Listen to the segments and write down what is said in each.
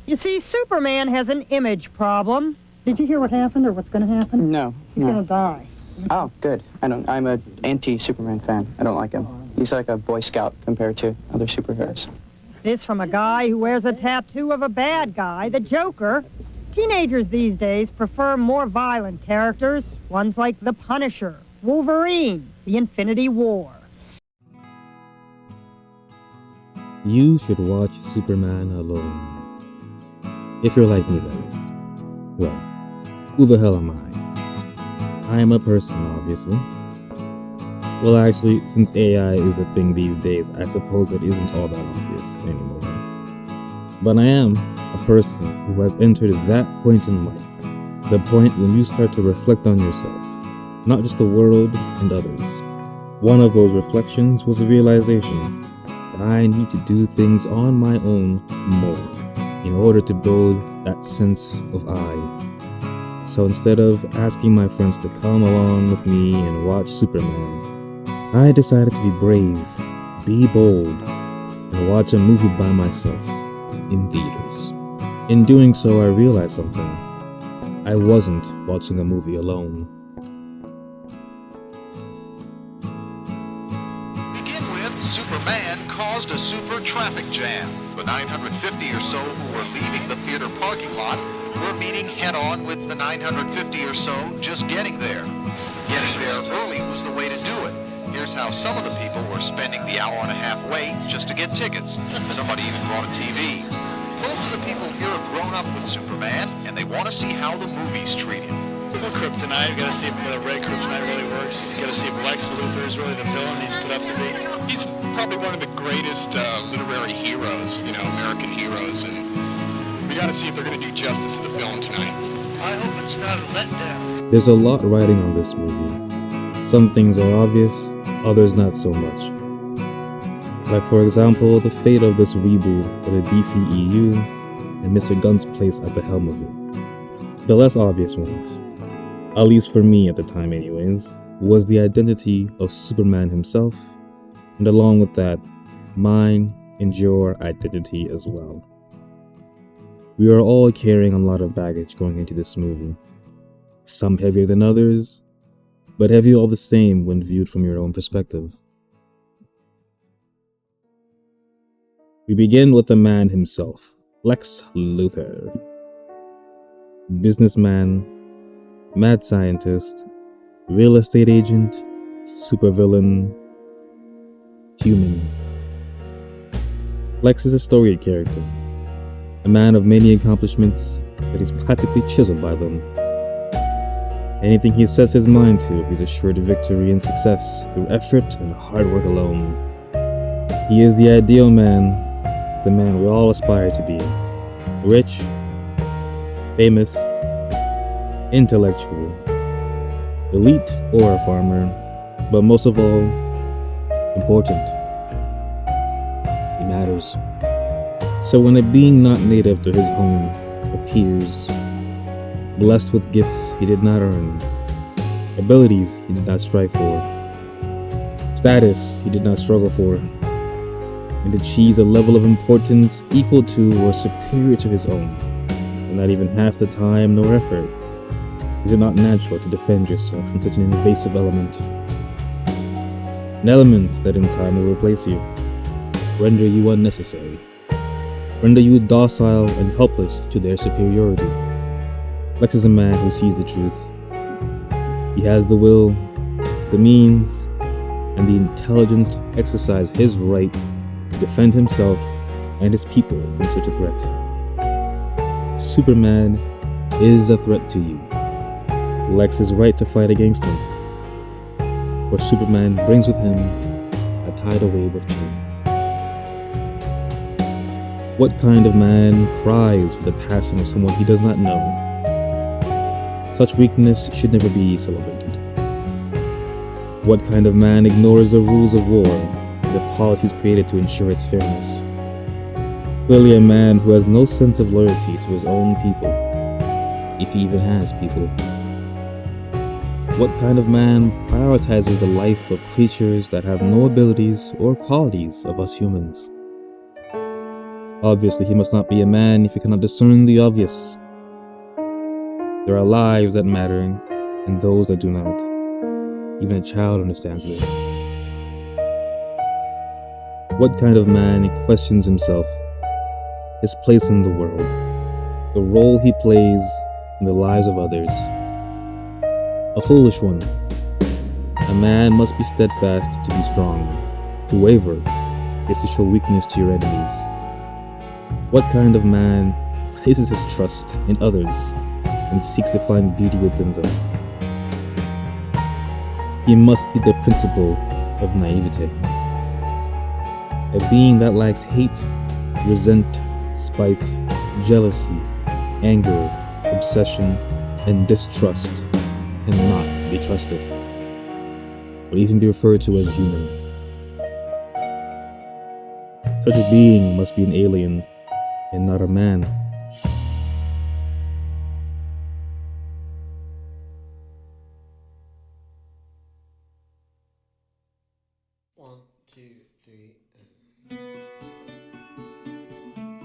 You see, Superman has an image problem. Did you hear what happened or what's going to happen? No. He's going to die. Oh, good. I'm a anti-Superman fan. I don't like him. He's like a Boy Scout compared to other superheroes. This from a guy who wears a tattoo of a bad guy, the Joker. Teenagers these days prefer more violent characters, ones like the Punisher, Wolverine, the Infinity War. You should watch Superman alone. If you're like me, that is. Well, who the hell am I? I am a person, obviously. Well, actually, since AI is a thing these days, I suppose it isn't all that obvious anymore. But I am a person who has entered that point in life, the point when you start to reflect on yourself, not just the world and others. One of those reflections was a realization that I need to do things on my own more in order to build that sense of I. So instead of asking my friends to come along with me and watch Superman, I decided to be brave, be bold, and watch a movie by myself in theaters. In doing so, I realized something. I wasn't watching a movie alone. Begin with, Superman caused a super traffic jam. The 950 or so who were leaving the theater parking lot were meeting head-on with the 950 or so just getting there. Getting there early was the way to do it. Here's how some of the people were spending the hour and a half wait just to get tickets. Somebody even brought a TV. Most of the people here have grown up with Superman, and they want to see how the movies treat him. Kryptonite, you gotta see if the red Kryptonite really works. You gotta see if Lex Luthor is really the villain he's put up to be. He's probably one of the greatest literary heroes, American heroes, and we gotta see if they're gonna do justice to the film tonight. I hope it's not a letdown. There's a lot riding on this movie. Some things are obvious, others not so much. Like, for example, the fate of this reboot of the DCEU and Mr. Gunn's place at the helm of it. The less obvious ones, at least for me at the time anyways, was the identity of Superman himself, and along with that, mine and your identity as well. We are all carrying a lot of baggage going into this movie. Some heavier than others, but heavy all the same when viewed from your own perspective. We begin with the man himself, Lex Luthor. Businessman, mad scientist, real estate agent, supervillain, human. Lex is a storied character, a man of many accomplishments that is practically chiseled by them. Anything he sets his mind to, he's assured of victory and success through effort and hard work alone. He is the ideal man, the man we all aspire to be. Rich, famous, intellectual, elite or a farmer, but most of all, important. He matters. So when a being not native to his home appears, blessed with gifts he did not earn, abilities he did not strive for, status he did not struggle for, and achieves a level of importance equal to or superior to his own, and not even half the time nor effort, is it not natural to defend yourself from such an invasive element? An element that in time will replace you, render you unnecessary, render you docile and helpless to their superiority. Lex is a man who sees the truth. He has the will, the means, and the intelligence to exercise his right to defend himself and his people from such a threat. Superman is a threat to you. Lex is right to fight against him, for Superman brings with him a tidal wave of change. What kind of man cries for the passing of someone he does not know? Such weakness should never be celebrated. What kind of man ignores the rules of war and the policies created to ensure its fairness? Clearly a man who has no sense of loyalty to his own people, if he even has people. What kind of man prioritizes the life of creatures that have no abilities or qualities of us humans? Obviously, he must not be a man if he cannot discern the obvious. There are lives that matter and those that do not. Even a child understands this. What kind of man questions himself, his place in the world, the role he plays in the lives of others? A foolish one. A man must be steadfast to be strong. To waver is to show weakness to your enemies. What kind of man places his trust in others and seeks to find beauty within them? He must be the principle of naivete. A being that lacks hate, resent, spite, jealousy, anger, obsession, and distrust cannot be trusted, or even be referred to as human. Such a being must be an alien and not a man.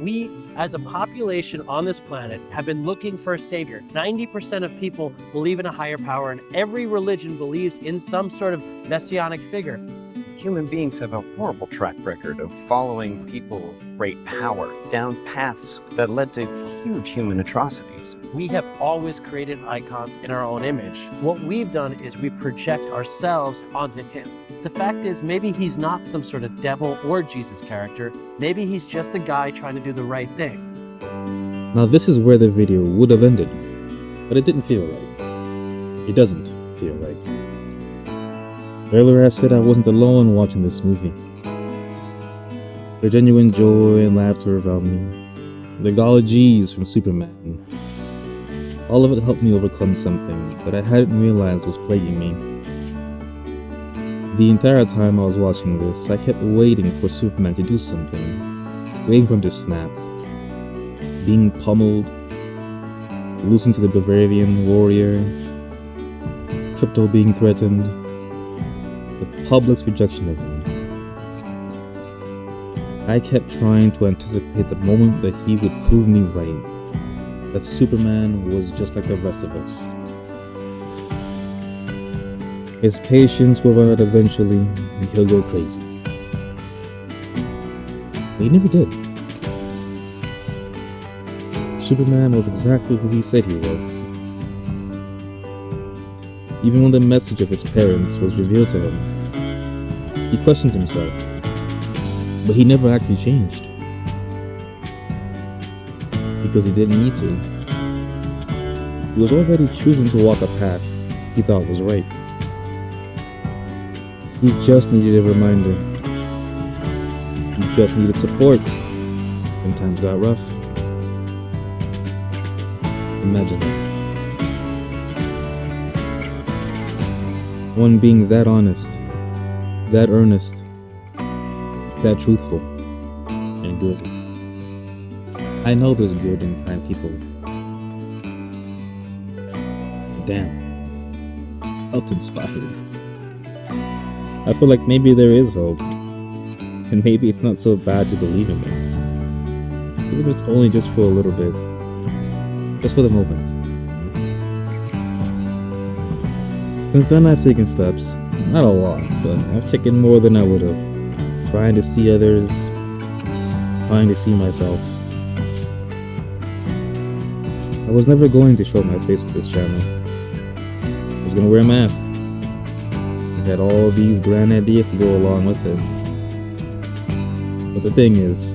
We, as a population on this planet, have been looking for a savior. 90% of people believe in a higher power, and every religion believes in some sort of messianic figure. Human beings have a horrible track record of following people with great power down paths that led to huge human atrocities. We have always created icons in our own image. What we've done is we project ourselves onto him. The fact is, maybe he's not some sort of devil or Jesus character. Maybe he's just a guy trying to do the right thing. Now this is where the video would have ended, but it didn't feel right. It doesn't feel right. Earlier I said I wasn't alone watching this movie. The genuine joy and laughter around me, the golly geez from Superman, all of it helped me overcome something that I hadn't realized was plaguing me. The entire time I was watching this, I kept waiting for Superman to do something, waiting for him to snap, being pummeled, losing to the Bavarian warrior, Crypto being threatened, the public's rejection of him. I kept trying to anticipate the moment that he would prove me right, that Superman was just like the rest of us. His patience will run out eventually, and he'll go crazy. But he never did. Superman was exactly who he said he was. Even when the message of his parents was revealed to him, he questioned himself, but he never actually changed. Because he didn't need to. He was already choosing to walk a path he thought was right. He just needed a reminder. He just needed support when times got rough. Imagine that. One being that honest, that earnest, that truthful, and good. I know there's good and kind people. Damn. Felt inspired. I feel like maybe there is hope, and maybe it's not so bad to believe in it, even if it's only just for a little bit, just for the moment. Since then I've taken steps, not a lot, but I've taken more than I would have, trying to see others, trying to see myself. I was never going to show my face with this channel. I was gonna wear a mask. Had all these grand ideas to go along with it. But the thing is,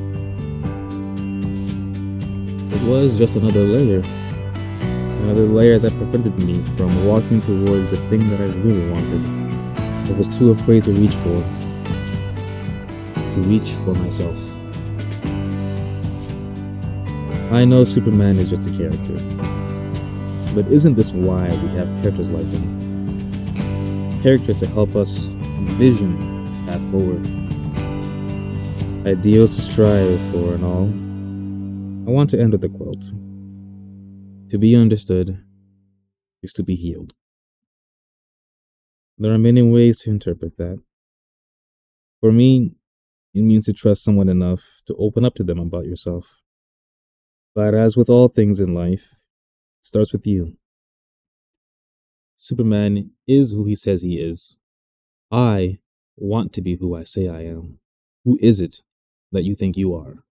it was just another layer that prevented me from walking towards the thing that I really wanted, but was too afraid to reach for myself. I know Superman is just a character, but isn't this why we have characters like him? Characters to help us envision path forward, ideals to strive for and all. I want to end with a quote. To be understood is to be healed. There are many ways to interpret that. For me, It means to trust someone enough to open up to them about yourself. But as with all things in life, it starts with you. Superman is who he says he is. I want to be who I say I am. Who is it that you think you are?